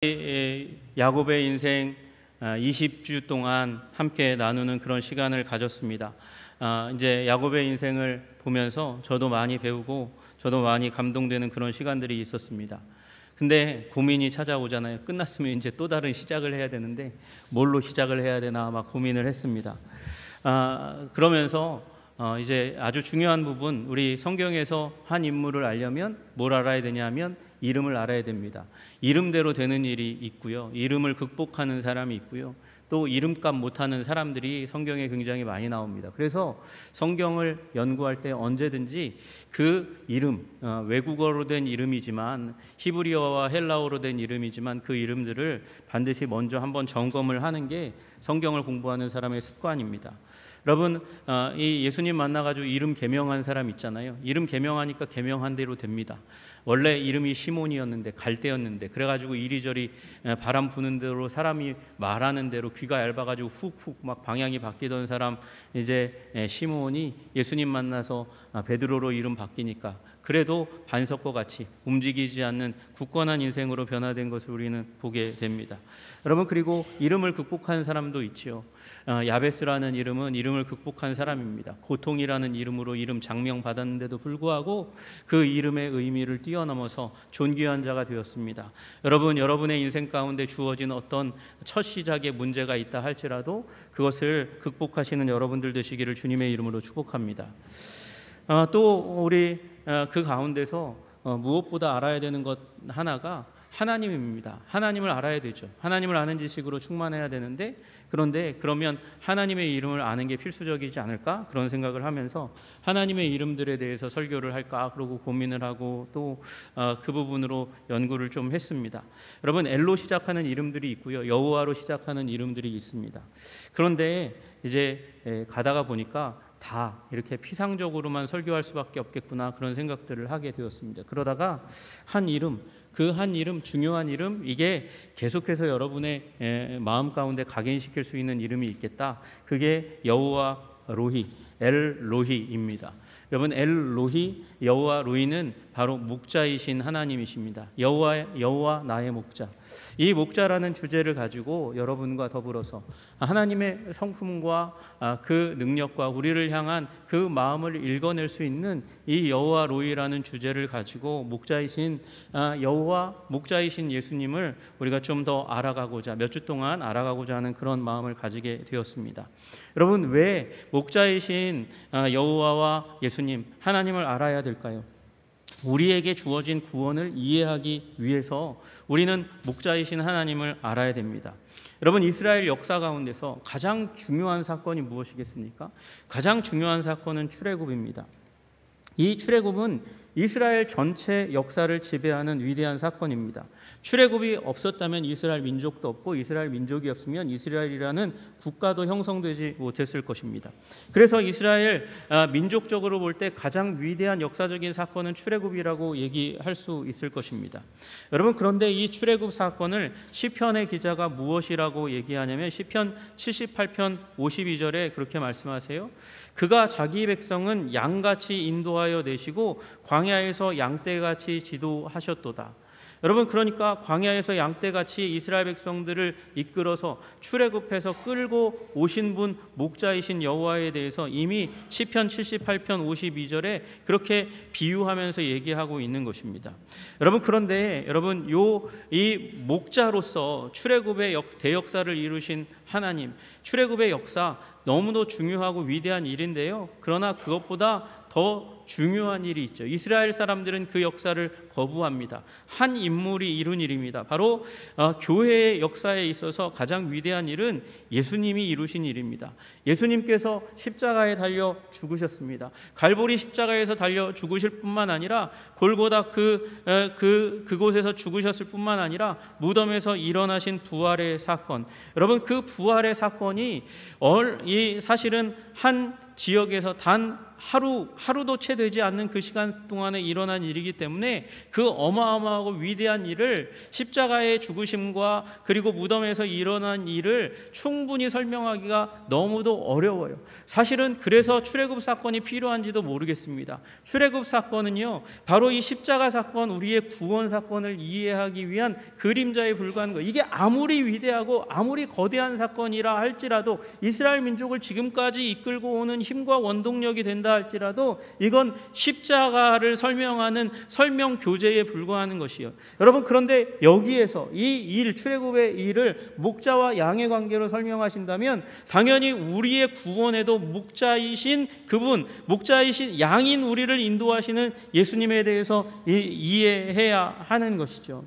야곱의 인생 20주 동안 함께 나누는 그런 시간을 가졌습니다. 이제 야곱의 인생을 보면서 저도 많이 배우고 저도 많이 감동되는 그런 시간들이 있었습니다. 근데 고민이 찾아오잖아요. 끝났으면 이제 또 다른 시작을 해야 되는데 뭘로 시작을 해야 되나 막 고민을 했습니다. 그러면서 이제 아주 중요한 부분, 우리 성경에서 한 인물을 알려면 뭘 알아야 되냐면 이름을 알아야 됩니다. 이름대로 되는 일이 있고요, 이름을 극복하는 사람이 있고요, 또 이름값 못하는 사람들이 성경에 굉장히 많이 나옵니다. 그래서 성경을 연구할 때 언제든지 그 이름, 외국어로 된 이름이지만 히브리어와 헬라어로 된 이름이지만 그 이름들을 반드시 먼저 한번 점검을 하는 게 성경을 공부하는 사람의 습관입니다. 여러분, 이 예수님 만나가지고 이름 개명한 사람 있잖아요. 이름 개명하니까 개명한 대로 됩니다. 원래 이름이 시몬이었는데 갈대였는데 그래가지고 이리저리 바람 부는 대로 사람이 말하는 대로 귀가 얇아가지고 훅훅 막 방향이 바뀌던 사람, 이제 시몬이 예수님 만나서 베드로로 이름 바뀌니까 그래도 반석과 같이 움직이지 않는 굳건한 인생으로 변화된 것을 우리는 보게 됩니다. 여러분, 그리고 이름을 극복한 사람도 있지요. 야베스라는 이름은 이름을 극복한 사람입니다. 고통이라는 이름으로 이름 장명 받았는데도 불구하고 그 이름의 의미를 뛰어넘어서 존귀한 자가 되었습니다. 여러분, 여러분의 인생 가운데 주어진 어떤 첫 시작에 문제가 있다 할지라도 그것을 극복하시는 여러분들 되시기를 주님의 이름으로 축복합니다. 또 우리 그 가운데서 무엇보다 알아야 되는 것 하나가 하나님입니다. 하나님을 알아야 되죠. 하나님을 아는 지식으로 충만해야 되는데, 그런데 그러면 하나님의 이름을 아는 게 필수적이지 않을까? 그런 생각을 하면서 하나님의 이름들에 대해서 설교를 할까? 그러고 고민을 하고 또 그 부분으로 연구를 좀 했습니다. 여러분, 엘로 시작하는 이름들이 있고요, 여호와로 시작하는 이름들이 있습니다. 그런데 이제 가다가 보니까 다 이렇게 피상적으로만 설교할 수밖에 없겠구나, 그런 생각들을 하게 되었습니다. 그러다가 한 이름, 그 한 이름, 중요한 이름, 이게 계속해서 여러분의 마음 가운데 각인시킬 수 있는 이름이 있겠다. 그게 여호와 로히, 엘 로히입니다. 여러분, 엘 로히, 여호와 로히는 바로 목자이신 하나님이십니다. 여호와 나의 목자. 이 목자라는 주제를 가지고 여러분과 더불어서 하나님의 성품과 그 능력과 우리를 향한 그 마음을 읽어낼 수 있는 이 여호와 로히라는 주제를 가지고 목자이신 여호와, 목자이신 예수님을 우리가 좀 더 알아가고자, 몇 주 동안 알아가고자 하는 그런 마음을 가지게 되었습니다. 여러분, 왜 목자이신 여호와와 예수님, 하나님을 알아야 될까요? 우리에게 주어진 구원을 이해하기 위해서 우리는 목자이신 하나님을 알아야 됩니다. 여러분, 이스라엘 역사 가운데서 가장 중요한 사건이 무엇이겠습니까? 가장 중요한 사건은 출애굽입니다. 이 출애굽은 이스라엘 전체 역사를 지배하는 위대한 사건입니다. 출애굽이 없었다면 이스라엘 민족도 없고, 이스라엘 민족이 없으면 이스라엘이라는 국가도 형성되지 못했을 것입니다. 그래서 이스라엘 민족적으로 볼 때 가장 위대한 역사적인 사건은 출애굽이라고 얘기할 수 있을 것입니다. 여러분, 그런데 이 출애굽 사건을 시편의 기자가 무엇이라고 얘기하냐면 시편 78편 52절에 그렇게 말씀하세요. 그가 자기 백성은 양같이 인도하여 내시고 광야에서 양떼같이 지도하셨도다. 여러분, 그러니까 광야에서 양떼같이 이스라엘 백성들을 이끌어서 출애굽해서 끌고 오신 분, 목자이신 여호와에 대해서 이미 시편 78편 52절에 그렇게 비유하면서 얘기하고 있는 것입니다. 여러분, 그런데 여러분, 이 목자로서 출애굽의 대역사를 이루신 하나님, 출애굽의 역사 너무도 중요하고 위대한 일인데요, 그러나 그것보다 더 중요한 일이 있죠. 이스라엘 사람들은 그 역사를 거부합니다. 한 인물이 이룬 일입니다. 바로 교회의 역사에 있어서 가장 위대한 일은 예수님이 이루신 일입니다. 예수님께서 십자가에 달려 죽으셨습니다. 갈보리 십자가에서 달려 죽으실 뿐만 아니라 골고다 그곳에서 죽으셨을 뿐만 아니라 무덤에서 일어나신 부활의 사건. 여러분, 그 부활의 사건이 사실은 한 지역에서 단 하루도 채 되지 않는 그 시간 동안에 일어난 일이기 때문에 그 어마어마하고 위대한 일을, 십자가의 죽으심과 그리고 무덤에서 일어난 일을 충분히 설명하기가 너무도 어려워요. 사실은 그래서 출애굽 사건이 필요한지도 모르겠습니다. 출애굽 사건은요, 바로 이 십자가 사건, 우리의 구원 사건을 이해하기 위한 그림자에 불과한 거예요. 이게 아무리 위대하고 아무리 거대한 사건이라 할지라도, 이스라엘 민족을 지금까지 이끌고 오는 힘과 원동력이 된다 할지라도, 이건 십자가를 설명하는 설명 교재에 불과하는 것이에요. 여러분, 그런데 여기에서 이 출애굽의 일을 목자와 양의 관계로 설명하신다면 당연히 우리의 구원에도 목자이신 그분, 목자이신 양인 우리를 인도하시는 예수님에 대해서 이해해야 하는 것이죠.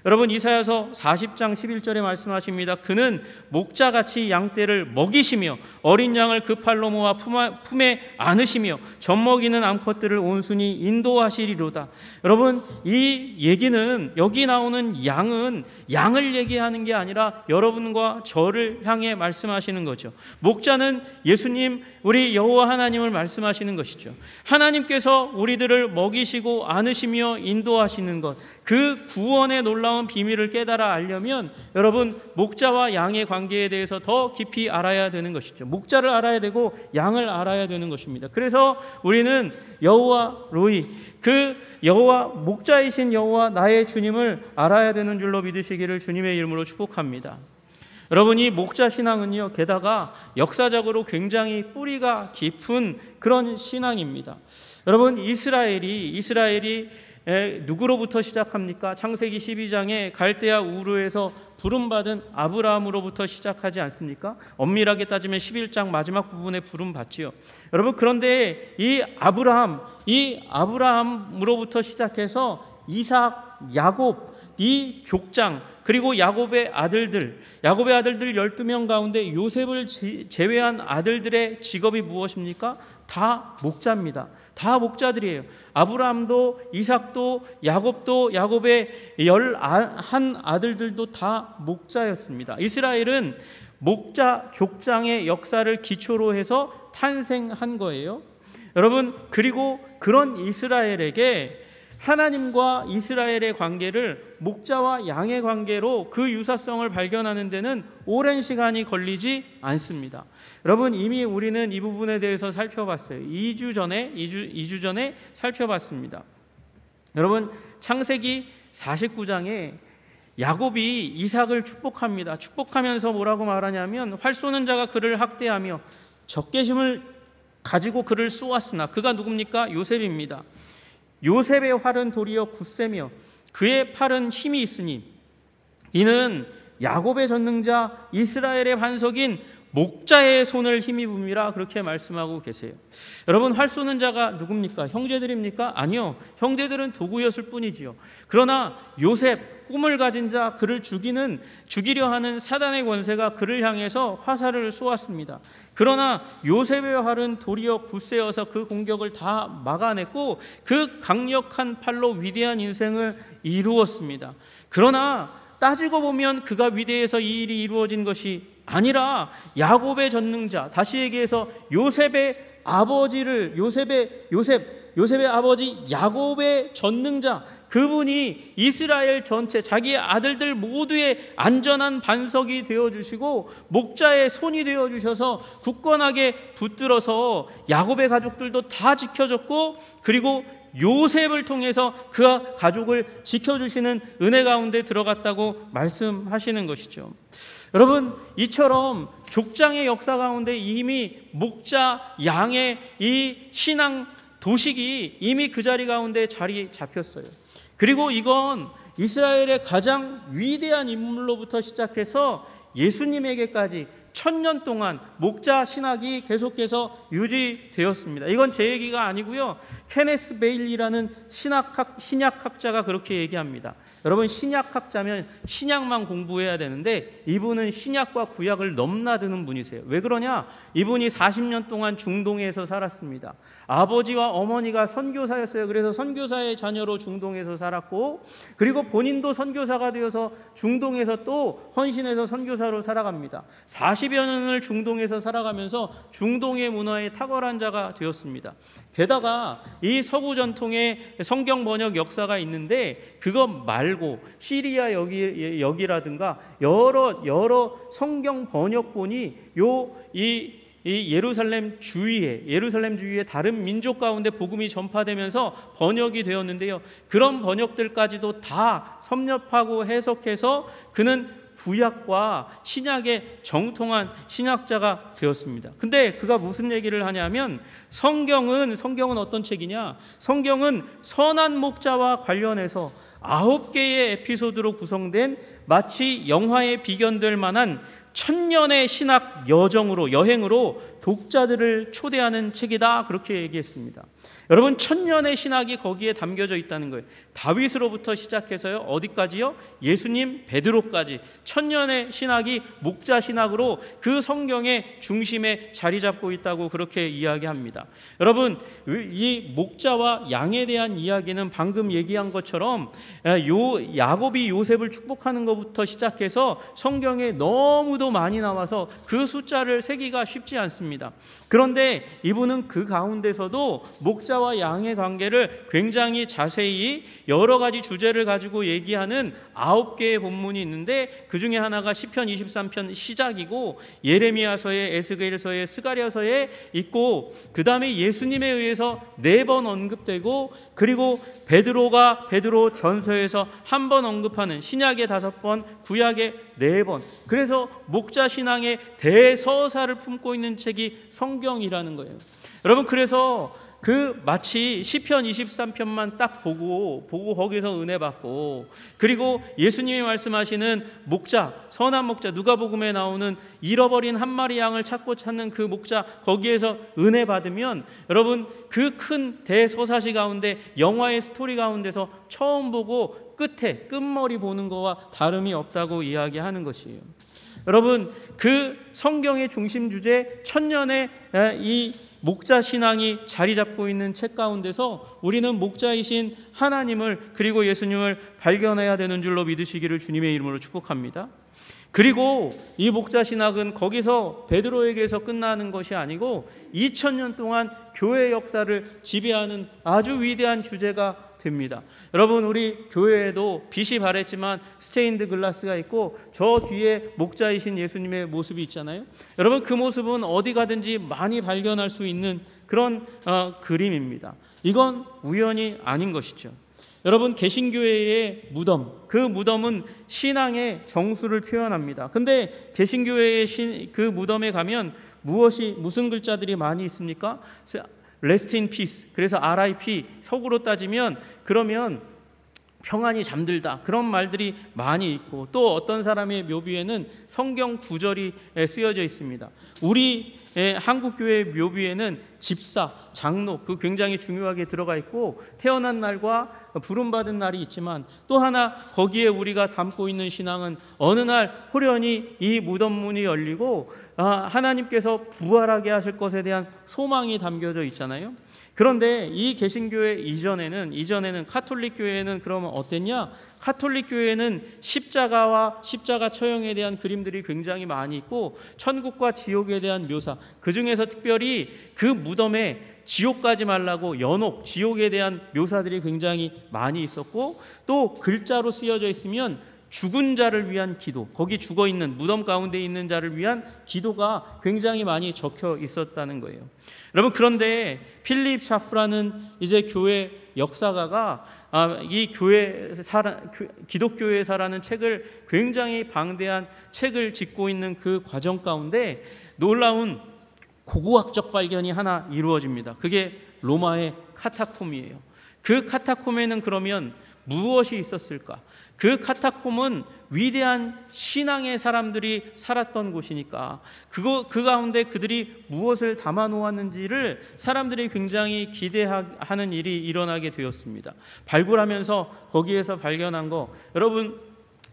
여러분, 이사야서 40장 11절에 말씀하십니다. 그는 목자같이 양떼를 먹이시며 어린 양을 그 팔로 모아 품에 안으시며 젖먹이는 암컷들을 온순히 인도하시리로다. 여러분, 이 얘기는, 여기 나오는 양은 양을 얘기하는 게 아니라 여러분과 저를 향해 말씀하시는 거죠. 목자는 예수님, 우리 여호와 하나님을 말씀하시는 것이죠. 하나님께서 우리들을 먹이시고 안으시며 인도하시는 것, 그 구원의 놀라운 비밀을 깨달아 알려면 여러분, 목자와 양의 관계에 대해서 더 깊이 알아야 되는 것이죠. 목자를 알아야 되고 양을 알아야 되는 것입니다. 그래서 우리는 여호와 로이, 그 여호와, 목자이신 여호와 나의 주님을 알아야 되는 줄로 믿으시기를 주님의 이름으로 축복합니다. 여러분, 이 목자 신앙은요, 게다가 역사적으로 굉장히 뿌리가 깊은 그런 신앙입니다. 여러분, 이스라엘이 누구로부터 시작합니까? 창세기 12장에 갈대아 우르에서 부름받은 아브라함으로부터 시작하지 않습니까? 엄밀하게 따지면 11장 마지막 부분에 부름받지요. 여러분, 그런데 이 아브라함으로부터 시작해서 이삭, 야곱, 이 족장, 그리고 야곱의 아들들 12명 가운데 요셉을 제외한 아들들의 직업이 무엇입니까? 다 목자입니다. 다 목자들이에요. 아브라함도, 이삭도, 야곱도, 야곱의 11 아들들도 다 목자였습니다. 이스라엘은 목자 족장의 역사를 기초로 해서 탄생한 거예요. 여러분, 그리고 그런 이스라엘에게 하나님과 이스라엘의 관계를 목자와 양의 관계로 그 유사성을 발견하는 데는 오랜 시간이 걸리지 않습니다. 여러분, 이미 우리는 이 부분에 대해서 살펴봤어요. 2주 전에 살펴봤습니다. 여러분, 창세기 49장에 야곱이 이삭을 축복합니다. 축복하면서 뭐라고 말하냐면, 활 쏘는 자가 그를 학대하며 적개심을 가지고 그를 쏘았으나, 그가 누굽니까? 요셉입니다. 요셉의 활은 도리어 굳세며 그의 팔은 힘이 있으니 이는 야곱의 전능자 이스라엘의 반석인 목자의 손을 힘입음이라, 그렇게 말씀하고 계세요. 여러분, 활 쏘는 자가 누굽니까? 형제들입니까? 아니요, 형제들은 도구였을 뿐이지요. 그러나 요셉, 꿈을 가진 자, 그를 죽이려 하는 사단의 권세가 그를 향해서 화살을 쏘았습니다. 그러나 요셉의 활은 도리어 굳세어서 그 공격을 다 막아냈고 그 강력한 팔로 위대한 인생을 이루었습니다. 그러나 따지고 보면 그가 위대해서 이 일이 이루어진 것이 아니라 야곱의 전능자, 다시 얘기해서 요셉의 아버지 야곱의 전능자, 그분이 이스라엘 전체, 자기의 아들들 모두의 안전한 반석이 되어주시고 목자의 손이 되어주셔서 굳건하게 붙들어서 야곱의 가족들도 다 지켜줬고, 그리고 요셉을 통해서 그 가족을 지켜주시는 은혜 가운데 들어갔다고 말씀하시는 것이죠. 여러분, 이처럼 족장의 역사 가운데 이미 목자, 양의 이 신앙 도식이 이미 그 자리 가운데 자리 잡혔어요. 그리고 이건 이스라엘의 가장 위대한 인물로부터 시작해서 예수님에게까지 1000년 동안 목자 신학이 계속해서 유지되었습니다. 이건 제 얘기가 아니고요, 케네스 베일리라는 신약학자가 그렇게 얘기합니다. 여러분, 신약학자면 신약만 공부해야 되는데 이분은 신약과 구약을 넘나드는 분이세요. 왜 그러냐? 이분이 40년 동안 중동에서 살았습니다. 아버지와 어머니가 선교사였어요. 그래서 선교사의 자녀로 중동에서 살았고, 그리고 본인도 선교사가 되어서 중동에서 또 헌신해서 선교사로 살아갑니다. 40여 년을 중동에서 살아가면서 중동의 문화에 탁월한 자가 되었습니다. 게다가 이 서구 전통의 성경 번역 역사가 있는데 그것 말고 시리아 역이라든가 여러 성경 번역본이 이 예루살렘 주위에 다른 민족 가운데 복음이 전파되면서 번역이 되었는데요. 그런 번역들까지도 다 섭렵하고 해석해서 그는 구약과 신약의 정통한 신학자가 되었습니다. 근데 그가 무슨 얘기를 하냐면 성경은 어떤 책이냐? 성경은 선한 목자와 관련해서 9개의 에피소드로 구성된 마치 영화에 비견될 만한 천년의 신학 여행으로 독자들을 초대하는 책이다, 그렇게 얘기했습니다. 여러분, 천년의 신학이 거기에 담겨져 있다는 거예요. 다윗으로부터 시작해서요, 어디까지요? 예수님, 베드로까지 천년의 신학이 목자 신학으로 그 성경의 중심에 자리 잡고 있다고 그렇게 이야기합니다. 여러분, 이 목자와 양에 대한 이야기는 방금 얘기한 것처럼 야곱이 요셉을 축복하는 것부터 시작해서 성경에 너무도 많이 나와서 그 숫자를 세기가 쉽지 않습니다. 그런데 이분은 그 가운데서도 목자와 양의 관계를 굉장히 자세히 여러 가지 주제를 가지고 얘기하는 9개의 본문이 있는데 그 중에 하나가 시편 23편 시작이고 예레미야서에, 에스겔서에, 스가랴서에 있고 그 다음에 예수님에 의해서 4번 언급되고 그리고 베드로 전서에서 1번 언급하는 신약의 5번, 구약의 4번. 그래서 목자 신앙의 대서사를 품고 있는 책이 성경이라는 거예요. 여러분, 그래서 마치 시편 23편만 딱 보고 거기서 은혜 받고, 그리고 예수님이 말씀하시는 목자, 선한 목자, 누가복음에 나오는 잃어버린 한 마리 양을 찾는 그 목자, 거기에서 은혜 받으면 여러분 그 큰 대서사시 가운데 영화의 스토리 가운데서 처음 보고 끝머리 보는 거와 다름이 없다고 이야기하는 것이에요. 여러분, 그 성경의 중심 주제 천년의 이 목자 신앙이 자리 잡고 있는 책 가운데서 우리는 목자이신 하나님을 그리고 예수님을 발견해야 되는 줄로 믿으시기를 주님의 이름으로 축복합니다. 그리고 이 목자 신학은 거기서 베드로에게서 끝나는 것이 아니고 2000년 동안 교회 역사를 지배하는 아주 위대한 주제가 됩니다. 여러분, 우리 교회에도 빛이 바랬지만 스테인드 글라스가 있고 저 뒤에 목자이신 예수님의 모습이 있잖아요. 여러분, 그 모습은 어디 가든지 많이 발견할 수 있는 그런 그림입니다. 이건 우연이 아닌 것이죠. 여러분, 개신교회의 무덤, 그 무덤은 신앙의 정수를 표현합니다. 근데 개신교회의 그 무덤에 가면 무슨 글자들이 많이 있습니까? Rest in peace. 그래서 RIP, 속으로 따지면 그러면 평안히 잠들다, 그런 말들이 많이 있고, 또 어떤 사람의 묘비에는 성경 구절이 쓰여져 있습니다. 우리 한국교회 묘비에는 집사, 장로, 그 굉장히 중요하게 들어가 있고, 태어난 날과 부름받은 날이 있지만 또 하나 거기에 우리가 담고 있는 신앙은 어느 날 호련히 이 무덤문이 열리고 하나님께서 부활하게 하실 것에 대한 소망이 담겨져 있잖아요. 그런데 이 개신교회 이전에는 카톨릭 교회는 그러면 어땠냐? 카톨릭 교회는 십자가와 십자가 처형에 대한 그림들이 굉장히 많이 있고 천국과 지옥에 대한 묘사, 그 중에서 특별히 그 무덤에 지옥 가지 말라고 연옥, 지옥에 대한 묘사들이 굉장히 많이 있었고, 또 글자로 쓰여져 있으면 죽은 자를 위한 기도, 거기 죽어있는 무덤 가운데 있는 자를 위한 기도가 굉장히 많이 적혀 있었다는 거예요. 여러분, 그런데 필립 샤프라는 이제 교회 역사가가 이 기독교회사라는 책을, 굉장히 방대한 책을 짓고 있는 그 과정 가운데 놀라운 고고학적 발견이 하나 이루어집니다. 그게 로마의 카타콤이에요. 그 카타콤에는 그러면 무엇이 있었을까? 그 카타콤은 위대한 신앙의 사람들이 살았던 곳이니까 그 가운데 그들이 무엇을 담아 놓았는지를 사람들이 굉장히 기대하는 일이 일어나게 되었습니다. 발굴하면서 거기에서 발견한 거,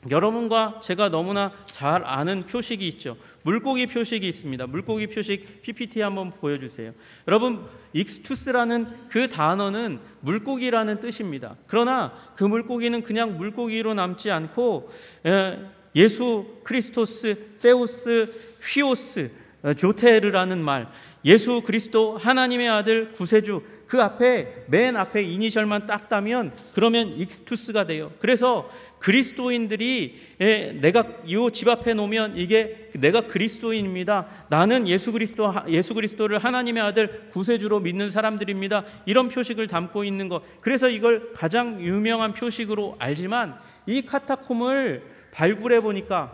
여러분과 제가 너무나 잘 아는 표식이 있죠. 물고기 표식이 있습니다. 물고기 표식 PPT 한번 보여주세요. 여러분, 익스투스라는 그 단어는 물고기라는 뜻입니다. 그러나 그 물고기는 그냥 물고기로 남지 않고 예수 크리스토스 테오스 휘오스 조테르라는 말, 예수 그리스도 하나님의 아들 구세주, 그 앞에 맨 앞에 이니셜만 딱 따면 그러면 익스투스가 돼요. 그래서 그리스도인들이 내가 이 집 앞에 놓으면 이게 내가 그리스도인입니다. 나는 예수 그리스도를 하나님의 아들 구세주로 믿는 사람들입니다. 이런 표식을 담고 있는 것. 그래서 이걸 가장 유명한 표식으로 알지만 이 카타콤을 발굴해 보니까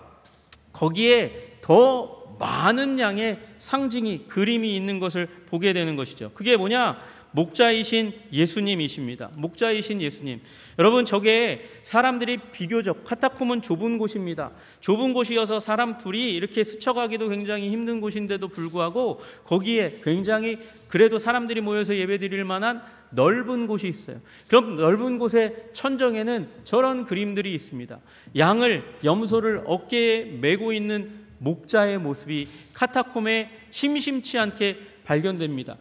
거기에 더 많은 양의 상징이, 그림이 있는 것을 보게 되는 것이죠. 그게 뭐냐? 목자이신 예수님이십니다. 목자이신 예수님. 여러분, 저게 사람들이 비교적, 카타콤은 좁은 곳입니다. 좁은 곳이어서 사람 둘이 이렇게 스쳐가기도 굉장히 힘든 곳인데도 불구하고 거기에 굉장히 그래도 사람들이 모여서 예배드릴 만한 넓은 곳이 있어요. 그럼 넓은 곳의 천정에는 저런 그림들이 있습니다. 양을, 염소를 어깨에 메고 있는 목자의 모습이 카타콤에 심심치 않게 발견됩니다.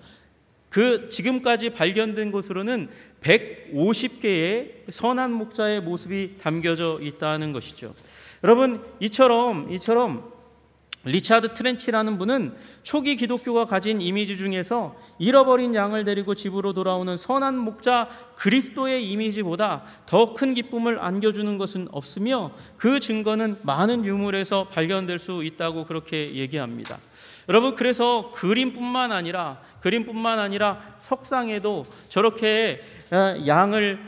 그 지금까지 발견된 곳으로는 150개의 선한 목자의 모습이 담겨져 있다는 것이죠. 여러분, 이처럼 리차드 트렌치라는 분은 초기 기독교가 가진 이미지 중에서 잃어버린 양을 데리고 집으로 돌아오는 선한 목자 그리스도의 이미지보다 더 큰 기쁨을 안겨주는 것은 없으며 그 증거는 많은 유물에서 발견될 수 있다고 그렇게 얘기합니다. 여러분, 그래서 그림뿐만 아니라 석상에도 저렇게 양을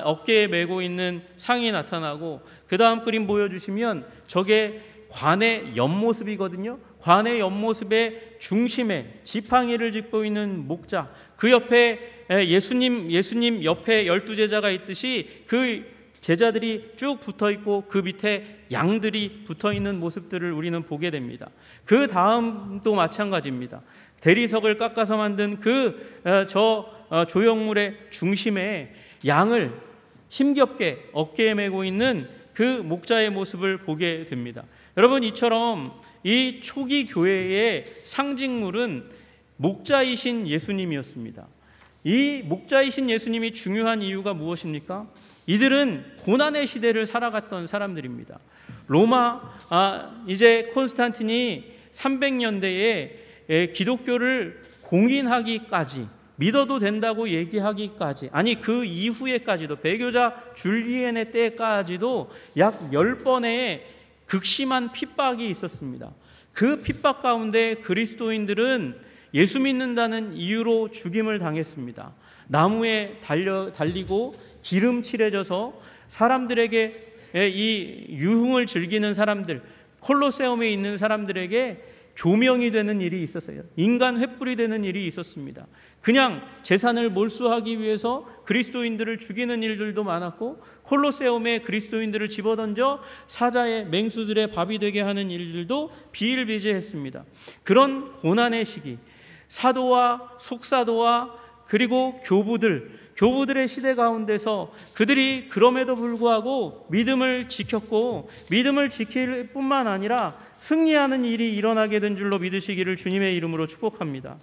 어깨에 메고 있는 상이 나타나고, 그 다음 그림 보여주시면 저게 관의 옆모습이거든요. 관의 옆모습의 중심에 지팡이를 짚고 있는 목자, 그 옆에 예수님 옆에 12제자가 있듯이 그 제자들이 쭉 붙어있고 그 밑에 양들이 붙어있는 모습들을 우리는 보게 됩니다. 그 다음도 마찬가지입니다. 대리석을 깎아서 만든 조형물의 중심에 양을 힘겹게 어깨에 메고 있는 그 목자의 모습을 보게 됩니다. 여러분, 이처럼 이 초기 교회의 상징물은 목자이신 예수님이었습니다. 이 목자이신 예수님이 중요한 이유가 무엇입니까? 이들은 고난의 시대를 살아갔던 사람들입니다. 로마, 이제 콘스탄틴이 300년대에 기독교를 공인하기까지, 믿어도 된다고 얘기하기까지, 아니 그 이후에까지도, 배교자 줄리엔의 때까지도 약 10번의 극심한 핍박이 있었습니다. 그 핍박 가운데 그리스도인들은 예수 믿는다는 이유로 죽임을 당했습니다. 나무에 달리고 기름 칠해져서 사람들에게, 이 유흥을 즐기는 사람들, 콜로세움에 있는 사람들에게 조명이 되는 일이 있었어요. 인간 횃불이 되는 일이 있었습니다. 그냥 재산을 몰수하기 위해서 그리스도인들을 죽이는 일들도 많았고, 콜로세움에 그리스도인들을 집어던져 사자의, 맹수들의 밥이 되게 하는 일들도 비일비재했습니다. 그런 고난의 시기, 사도와 속사도와 그리고 교부들의 시대 가운데서 그들이 그럼에도 불구하고 믿음을 지켰고, 믿음을 지킬 뿐만 아니라 승리하는 일이 일어나게 된 줄로 믿으시기를 주님의 이름으로 축복합니다.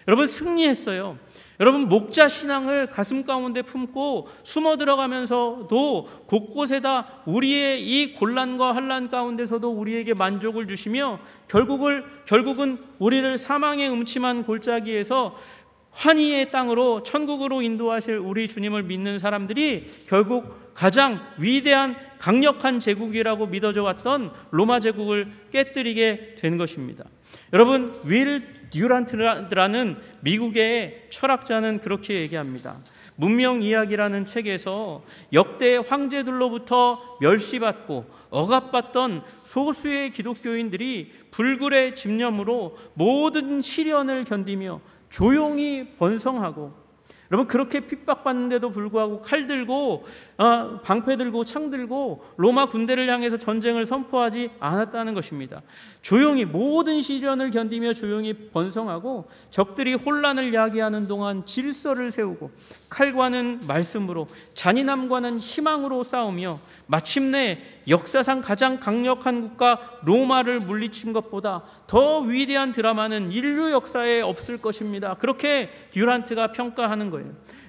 여러분, 승리했어요. 여러분, 목자 신앙을 가슴 가운데 품고 숨어 들어가면서도 곳곳에다 우리의 이 곤란과 환난 가운데서도 우리에게 만족을 주시며 결국은 우리를 사망의 음침한 골짜기에서 환희의 땅으로, 천국으로 인도하실 우리 주님을 믿는 사람들이 결국 가장 위대한 강력한 제국이라고 믿어져 왔던 로마 제국을 깨뜨리게 된 것입니다. 여러분, 윌 듀란트라는 미국의 철학자는 그렇게 얘기합니다. 문명 이야기라는 책에서 역대 황제들로부터 멸시받고 억압받던 소수의 기독교인들이 불굴의 집념으로 모든 시련을 견디며 조용히 번성하고, 여러분, 그렇게 핍박받는데도 불구하고 칼 들고 방패 들고 창 들고 로마 군대를 향해서 전쟁을 선포하지 않았다는 것입니다. 조용히 모든 시련을 견디며 조용히 번성하고, 적들이 혼란을 야기하는 동안 질서를 세우고, 칼과는 말씀으로, 잔인함과는 희망으로 싸우며 마침내 역사상 가장 강력한 국가 로마를 물리친 것보다 더 위대한 드라마는 인류 역사에 없을 것입니다. 그렇게 듀란트가 평가하는 거예요.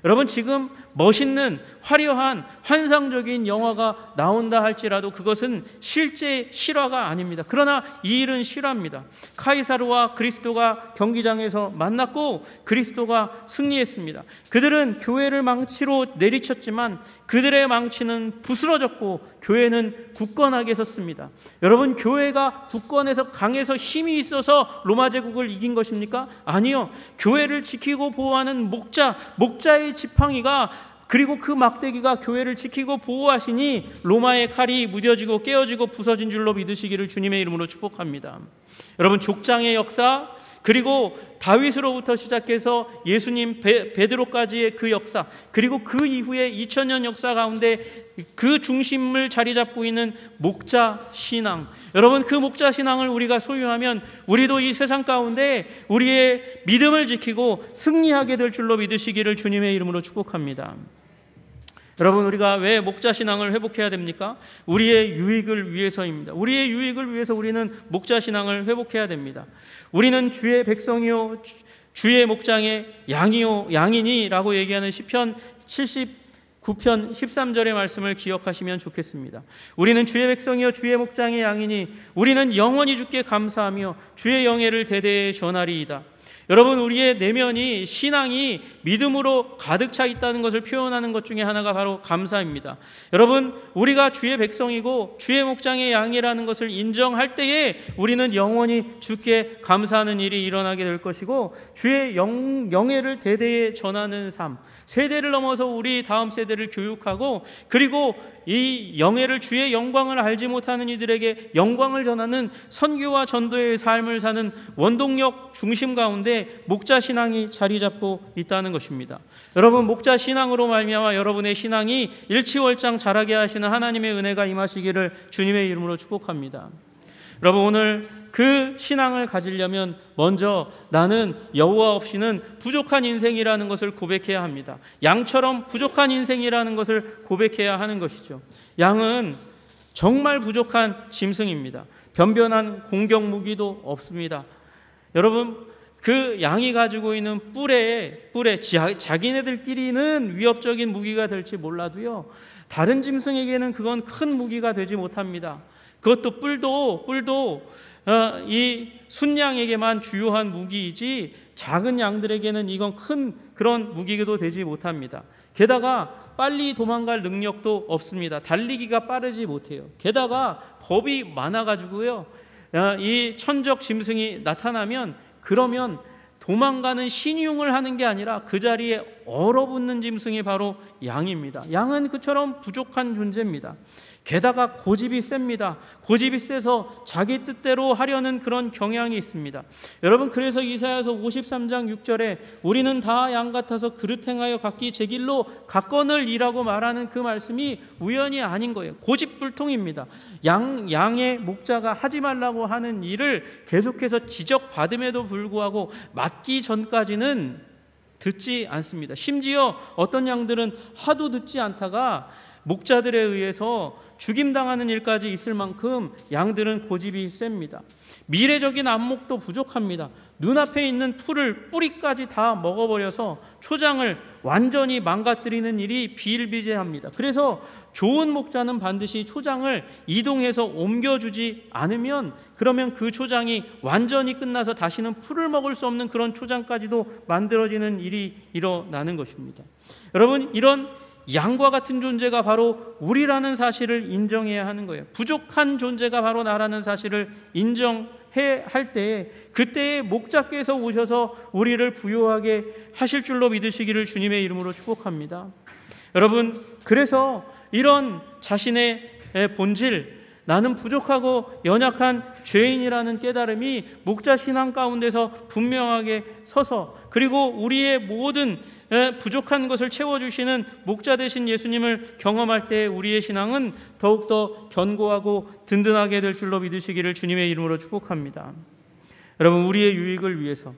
여러분, 지금 멋있는 화려한 환상적인 영화가 나온다 할지라도 그것은 실제 실화가 아닙니다. 그러나 이 일은 실화입니다. 카이사르와 그리스도가 경기장에서 만났고 그리스도가 승리했습니다. 그들은 교회를 망치로 내리쳤지만 그들의 망치는 부스러졌고 교회는 굳건하게 섰습니다. 여러분, 교회가 굳건해서 강해서 힘이 있어서 로마 제국을 이긴 것입니까? 아니요. 교회를 지키고 보호하는 목자의 지팡이가, 그리고 그 막대기가 교회를 지키고 보호하시니 로마의 칼이 무뎌지고 깨어지고 부서진 줄로 믿으시기를 주님의 이름으로 축복합니다. 여러분, 족장의 역사, 그리고 다윗으로부터 시작해서 예수님, 베드로까지의 그 역사, 그리고 그 이후에 2000년 역사 가운데 그 중심을 자리 잡고 있는 목자 신앙, 여러분, 그 목자 신앙을 우리가 소유하면 우리도 이 세상 가운데 우리의 믿음을 지키고 승리하게 될 줄로 믿으시기를 주님의 이름으로 축복합니다. 여러분, 우리가 왜 목자 신앙을 회복해야 됩니까? 우리의 유익을 위해서입니다. 우리의 유익을 위해서 우리는 목자 신앙을 회복해야 됩니다. 우리는 주의 백성이요 주의 목장의 양이요 양이니라고 얘기하는 시편 79편 13절의 말씀을 기억하시면 좋겠습니다. 우리는 주의 백성이요 주의 목장의 양이니 우리는 영원히 주께 감사하며 주의 영예를 대대에 전하리이다. 여러분, 우리의 내면이, 신앙이 믿음으로 가득 차 있다는 것을 표현하는 것 중에 하나가 바로 감사입니다. 여러분, 우리가 주의 백성이고 주의 목장의 양이라는 것을 인정할 때에 우리는 영원히 주께 감사하는 일이 일어나게 될 것이고, 주의 영예를 대대에 전하는 삶, 세대를 넘어서 우리 다음 세대를 교육하고, 그리고 이 영예를, 주의 영광을 알지 못하는 이들에게 영광을 전하는 선교와 전도의 삶을 사는 원동력 중심 가운데 목자 신앙이 자리 잡고 있다는 것입니다. 여러분, 목자 신앙으로 말미암아 여러분의 신앙이 일치월장 자라게 하시는 하나님의 은혜가 임하시기를 주님의 이름으로 축복합니다. 여러분, 오늘 그 신앙을 가지려면 먼저 나는 여호와 없이는 부족한 인생이라는 것을 고백해야 합니다. 양처럼 부족한 인생이라는 것을 고백해야 하는 것이죠. 양은 정말 부족한 짐승입니다. 변변한 공격 무기도 없습니다. 여러분, 그 양이 가지고 있는 뿔에 자기네들끼리는 위협적인 무기가 될지 몰라도요, 다른 짐승에게는 그건 큰 무기가 되지 못합니다. 그것도 뿔도 이 순양에게만 주요한 무기이지 작은 양들에게는 이건 큰 그런 무기도 되지 못합니다. 게다가 빨리 도망갈 능력도 없습니다. 달리기가 빠르지 못해요. 게다가 겁이 많아가지고요, 이 천적 짐승이 나타나면 그러면 도망가는 신용을 하는 게 아니라 그 자리에 얼어붙는 짐승이 바로 양입니다. 양은 그처럼 부족한 존재입니다. 게다가 고집이 셉니다. 고집이 세서 자기 뜻대로 하려는 그런 경향이 있습니다. 여러분, 그래서 이사야서 53장 6절에 우리는 다 양 같아서 그릇 행하여 각기 제 길로 가거늘이라고 말하는 그 말씀이 우연이 아닌 거예요. 고집불통입니다. 양의 목자가 하지 말라고 하는 일을 계속해서 지적받음에도 불구하고 맞기 전까지는 듣지 않습니다. 심지어 어떤 양들은 하도 듣지 않다가 목자들에 의해서 죽임당하는 일까지 있을 만큼 양들은 고집이 셉니다. 미래적인 안목도 부족합니다. 눈앞에 있는 풀을 뿌리까지 다 먹어버려서 초장을 완전히 망가뜨리는 일이 비일비재합니다. 그래서 좋은 목자는 반드시 초장을 이동해서 옮겨주지 않으면 그러면 그 초장이 완전히 끝나서 다시는 풀을 먹을 수 없는 그런 초장까지도 만들어지는 일이 일어나는 것입니다. 여러분, 이런 양과 같은 존재가 바로 우리라는 사실을 인정해야 하는 거예요. 부족한 존재가 바로 나라는 사실을 인정해야 할 때에, 그때에 목자께서 오셔서 우리를 부요하게 하실 줄로 믿으시기를 주님의 이름으로 축복합니다. 여러분, 그래서 이런 자신의 본질, 나는 부족하고 연약한 죄인이라는 깨달음이 목자 신앙 가운데서 분명하게 서서, 그리고 우리의 모든 부족한 것을 채워주시는 목자 되신 예수님을 경험할 때 우리의 신앙은 더욱더 견고하고 든든하게 될 줄로 믿으시기를 주님의 이름으로 축복합니다. 여러분, 우리의 유익을 위해서,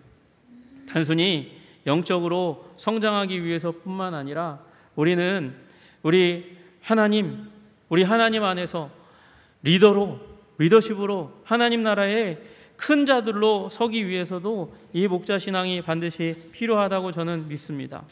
단순히 영적으로 성장하기 위해서뿐만 아니라 우리는 우리 하나님 안에서 리더십으로 하나님 나라의 큰 자들로 서기 위해서도 이 목자 신앙이 반드시 필요하다고 저는 믿습니다.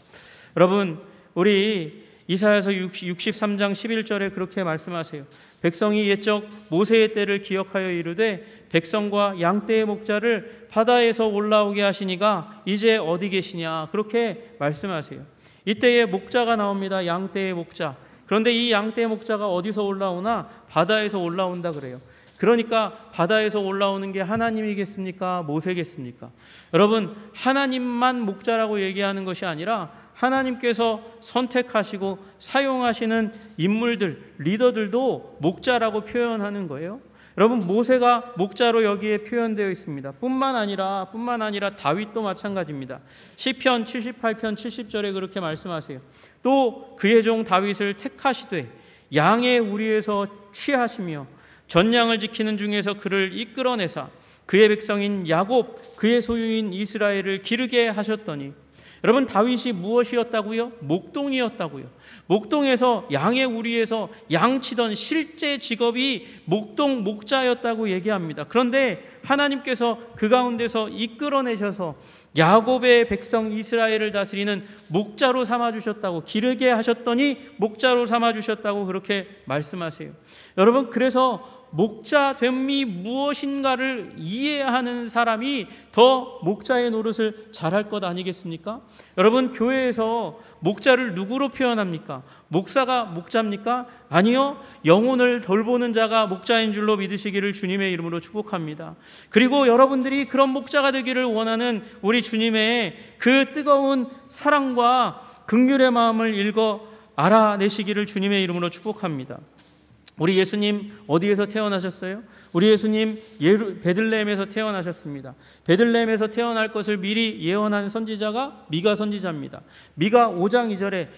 여러분, 우리 이사야서 63장 11절에 그렇게 말씀하세요. 백성이 옛적 모세의 때를 기억하여 이르되 백성과 양떼의 목자를 바다에서 올라오게 하시니가 이제 어디 계시냐, 그렇게 말씀하세요. 이때에 목자가 나옵니다. 양떼의 목자. 그런데 이 양떼의 목자가 어디서 올라오나? 바다에서 올라온다 그래요. 그러니까 바다에서 올라오는 게 하나님이겠습니까? 모세겠습니까? 여러분, 하나님만 목자라고 얘기하는 것이 아니라 하나님께서 선택하시고 사용하시는 인물들, 리더들도 목자라고 표현하는 거예요. 여러분, 모세가 목자로 여기에 표현되어 있습니다. 뿐만 아니라 다윗도 마찬가지입니다. 시편 78편 70절에 그렇게 말씀하세요. 또 그의 종 다윗을 택하시되 양의 우리에서 취하시며 전양을 지키는 중에서 그를 이끌어내사 그의 백성인 야곱, 그의 소유인 이스라엘을 기르게 하셨더니, 여러분, 다윗이 무엇이었다고요? 목동이었다고요. 목동에서 양의 우리에서 양치던 실제 직업이 목동 목자였다고 얘기합니다. 그런데 하나님께서 그 가운데서 이끌어내셔서 야곱의 백성 이스라엘을 다스리는 목자로 삼아주셨다고, 기르게 하셨더니 목자로 삼아주셨다고 그렇게 말씀하세요. 여러분, 그래서 목자됨이 무엇인가를 이해하는 사람이 더 목자의 노릇을 잘할 것 아니겠습니까? 여러분, 교회에서 목자를 누구로 표현합니까? 목사가 목자입니까? 아니요, 영혼을 돌보는 자가 목자인 줄로 믿으시기를 주님의 이름으로 축복합니다. 그리고 여러분들이 그런 목자가 되기를 원하는 우리 주님의 그 뜨거운 사랑과 긍휼의 마음을 읽어 알아내시기를 주님의 이름으로 축복합니다. 우리 예수님 어디에서 태어나셨어요? 우리 예수님 베들레헴에서 태어나셨습니다. 베들레헴에서 태어날 것을 미리 예언한 선지자가 미가 선지자입니다. 미가 5장 2절에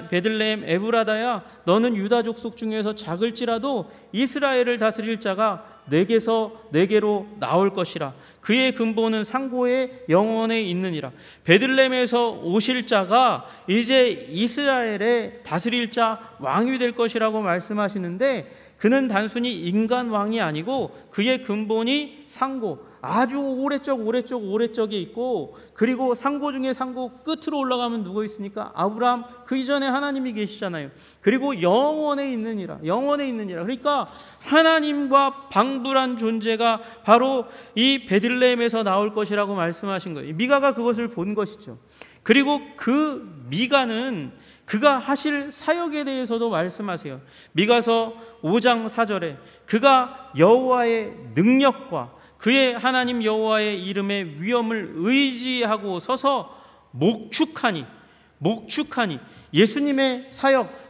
베들레헴 에브라다야, 너는 유다 족속 중에서 작을지라도 이스라엘을 다스릴 자가 내게서 내게로 나올 것이라. 그의 근본은 상고의 영원에 있느니라. 베들레헴에서 오실 자가 이제 이스라엘의 다스릴 자, 왕이 될 것이라고 말씀하시는데, 그는 단순히 인간 왕이 아니고 그의 근본이 상고, 아주 오래적에 있고, 그리고 상고 중에 상고 끝으로 올라가면 누구 있습니까? 아브라함, 그 이전에 하나님이 계시잖아요. 그리고 영원에 있느니라. 그러니까 하나님과 방불한 존재가 바로 이 베들레헴에서 나올 것이라고 말씀하신 거예요. 미가가 그것을 본 것이죠. 그리고 그 미가는 그가 하실 사역에 대해서도 말씀하세요. 미가서 5장 4절에 그가 여호와의 능력과 그의 하나님 여호와의 이름의 위엄을 의지하고 서서 목축하니 예수님의 사역,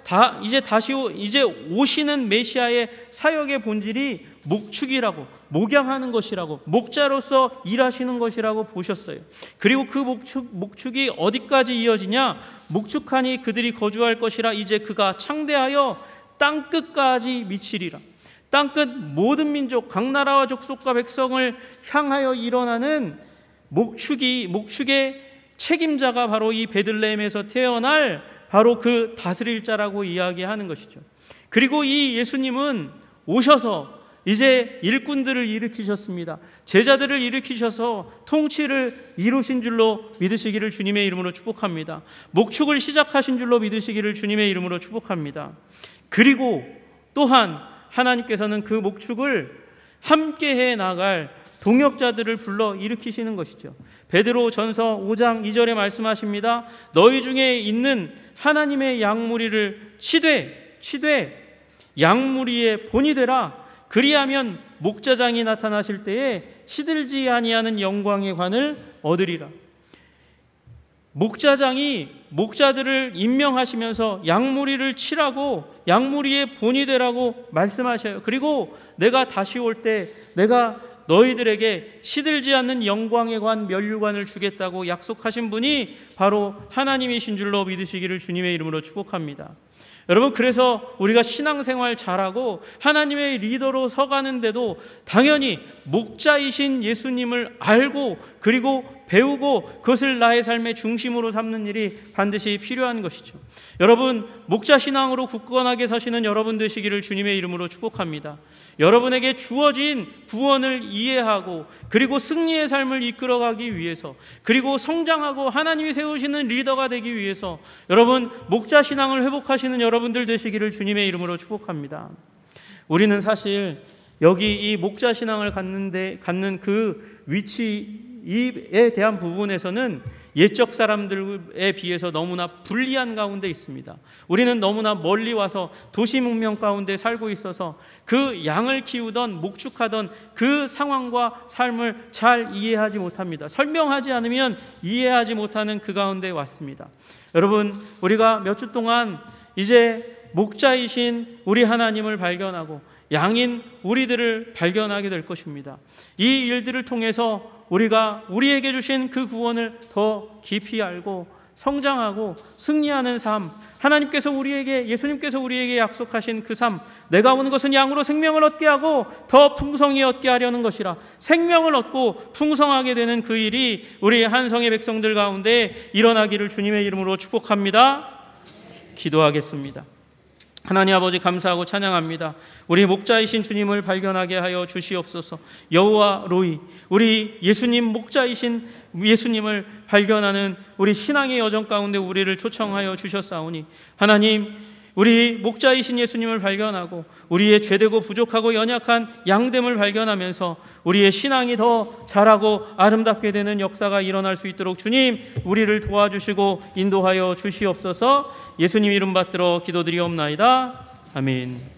이제 오시는 메시아의 사역의 본질이 목축이라고, 목양하는 것이라고, 목자로서 일하시는 것이라고 보셨어요. 그리고 그 목축이 어디까지 이어지냐? 목축하니 그들이 거주할 것이라. 이제 그가 창대하여 땅끝까지 미치리라. 땅끝 모든 민족, 각 나라와 족속과 백성을 향하여 일어나는 목축의 책임자가 바로 이 베들레헴에서 태어날 바로 그 다스릴 자라고 이야기하는 것이죠. 그리고 이 예수님은 오셔서 이제 일꾼들을 일으키셨습니다. 제자들을 일으키셔서 통치를 이루신 줄로 믿으시기를 주님의 이름으로 축복합니다. 목축을 시작하신 줄로 믿으시기를 주님의 이름으로 축복합니다. 그리고 또한 하나님께서는 그 목축을 함께해 나갈 동역자들을 불러 일으키시는 것이죠. 베드로 전서 5장 2절에 말씀하십니다. 너희 중에 있는 하나님의 양무리를 치되 양무리의 본이 되라. 그리하면 목자장이 나타나실 때에 시들지 아니하는 영광의 관을 얻으리라. 목자장이 목자들을 임명하시면서 양무리를 치라고, 양무리의 본이 되라고 말씀하셔요. 그리고 내가 다시 올 때 내가 너희들에게 시들지 않는 영광의 관, 면류관을 주겠다고 약속하신 분이 바로 하나님이신 줄로 믿으시기를 주님의 이름으로 축복합니다. 여러분, 그래서 우리가 신앙생활 잘하고 하나님의 리더로 서가는데도 당연히 목자이신 예수님을 알고 그리고 배우고 그것을 나의 삶의 중심으로 삼는 일이 반드시 필요한 것이죠. 여러분, 목자 신앙으로 굳건하게 사시는 여러분 되시기를 주님의 이름으로 축복합니다. 여러분에게 주어진 구원을 이해하고 그리고 승리의 삶을 이끌어가기 위해서, 그리고 성장하고 하나님이 세우시는 리더가 되기 위해서 여러분 목자 신앙을 회복하시는 여러분들 되시기를 주님의 이름으로 축복합니다. 우리는 사실 여기 이 목자 신앙을 갖는 그 위치에 대한 부분에서는 옛적 사람들에 비해서 너무나 불리한 가운데 있습니다. 우리는 너무나 멀리 와서 도시 문명 가운데 살고 있어서 그 양을 키우던 목축하던 그 상황과 삶을 잘 이해하지 못합니다. 설명하지 않으면 이해하지 못하는 그 가운데 왔습니다. 여러분, 우리가 몇 주 동안 이제 목자이신 우리 하나님을 발견하고 양인 우리들을 발견하게 될 것입니다. 이 일들을 통해서 우리가 우리에게 주신 그 구원을 더 깊이 알고 성장하고 승리하는 삶, 하나님께서 예수님께서 우리에게 약속하신 그 삶, 내가 온 것은 양으로 생명을 얻게 하고 더 풍성히 얻게 하려는 것이라, 생명을 얻고 풍성하게 되는 그 일이 우리 한성의 백성들 가운데 일어나기를 주님의 이름으로 축복합니다. 기도하겠습니다. 하나님 아버지, 감사하고 찬양합니다. 우리 목자이신 주님을 발견하게 하여 주시옵소서. 여호와 로이, 우리 예수님 목자이신 예수님을 발견하는 우리 신앙의 여정 가운데 우리를 초청하여 주셨사오니, 하나님, 우리 목자이신 예수님을 발견하고 우리의 죄되고 부족하고 연약한 양됨을 발견하면서 우리의 신앙이 더 자라고 아름답게 되는 역사가 일어날 수 있도록 주님, 우리를 도와주시고 인도하여 주시옵소서. 예수님 이름 받들어 기도드리옵나이다. 아멘.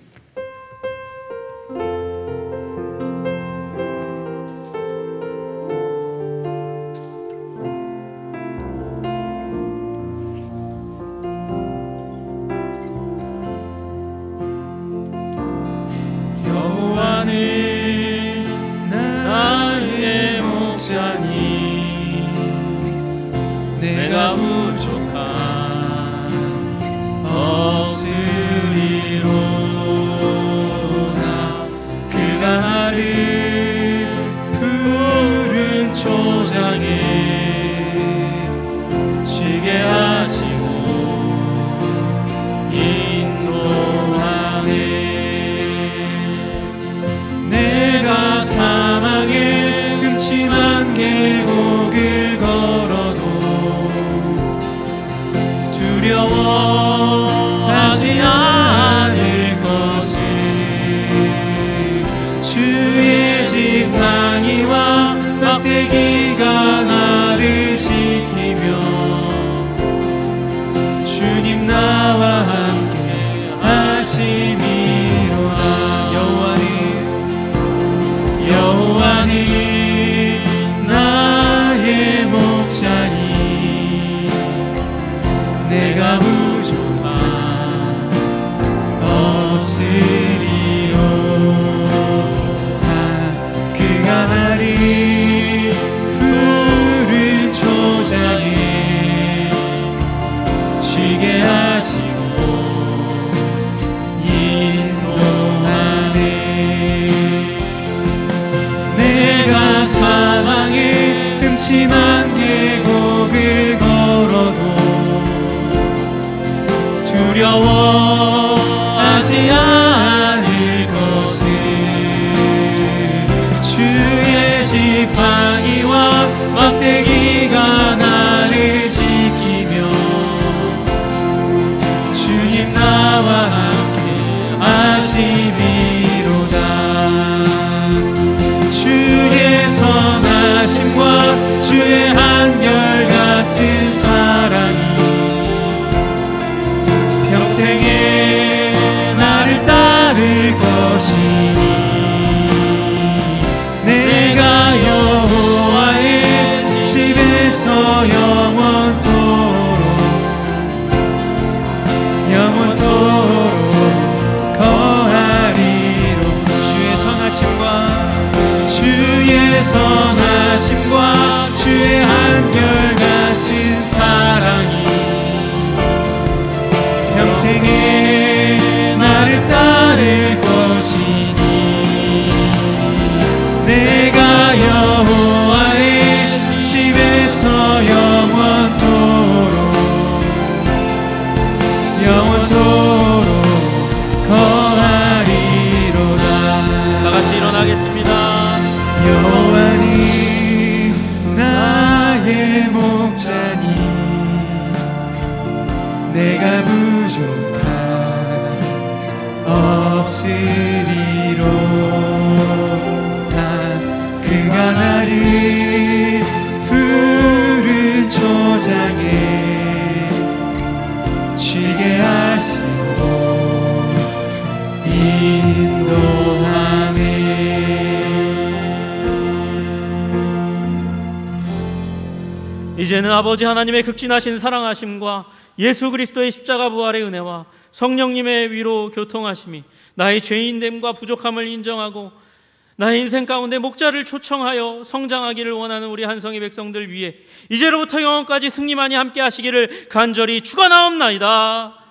나의 목자니 내가 부족한 없으리로다. 그가 나를 푸른 초장에 쉬게 하시고 인도하네. 내가 사망의 음침한 계곡을 걸어도 두려워하지 않을 것을, 주의 지팡이와 막대기가 나를 지키며 주님 나와 함께 하심이로다. 여호와는 나의 목자니 내가 부족한 없으리로다. 그가 나를 푸른 초장에 쉬게 하시고 인도하네. 내가 사망의 음침한 계곡을 걸어도 두려워하지 않을 것을, 주의 지팡이와 막대기가 나를 지키며 주님 나와 함께 하심이로다. 주의 선하심과 주의 한결같은 사랑이 평생에 나를 따를 것이니, 내가 여호와의 집에서 영원토록 거하리로. 주의 선하심과 주의 한결같은 사랑이 평생에 나를 따를 것이니, 내가 여호와의 집에 없으리로다. 그가 나를 푸른 초장에 쉬게 하시고 인도하네. 이제는 아버지 하나님의 극진하신 사랑하심과 예수 그리스도의 십자가 부활의 은혜와 성령님의 위로 교통하심이 나의 죄인됨과 부족함을 인정하고 나의 인생 가운데 목자를 초청하여 성장하기를 원하는 우리 한성의 백성들 위해 이제로부터 영원까지 승리만이 함께 하시기를 간절히 축원하옵나이다.